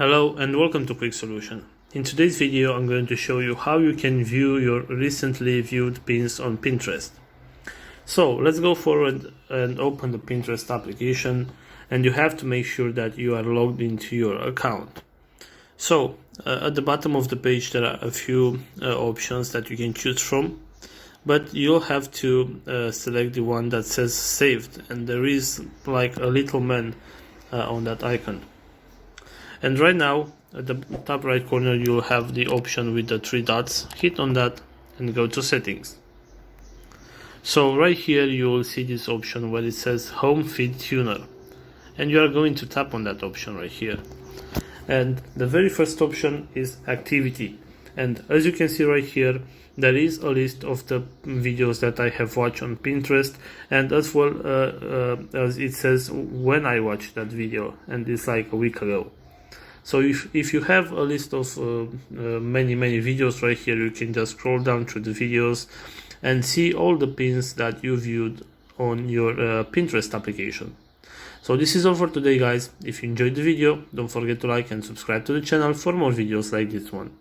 Hello and welcome to Quick Solution. In today's video I'm going to show you how you can view your recently viewed pins on Pinterest. So let's go forward and open the Pinterest application, and you have to make sure that you are logged into your account. So at the bottom of the page there are a few options that you can choose from, but you'll have to select the one that says saved, and there is like a little man on that icon. And right now, at the top right corner, you'll have the option with the three dots. Hit on that and go to settings. So right here, you will see this option where it says Home Feed Tuner. And you are going to tap on that option right here. And the very first option is activity. And as you can see right here, there is a list of the videos that I have watched on Pinterest, and as well as it says when I watched that video, and it's like a week ago. So if you have a list of many videos right here, you can just scroll down through the videos and see all the pins that you viewed on your Pinterest application. So this is all for today, guys. If you enjoyed the video, don't forget to like and subscribe to the channel for more videos like this one.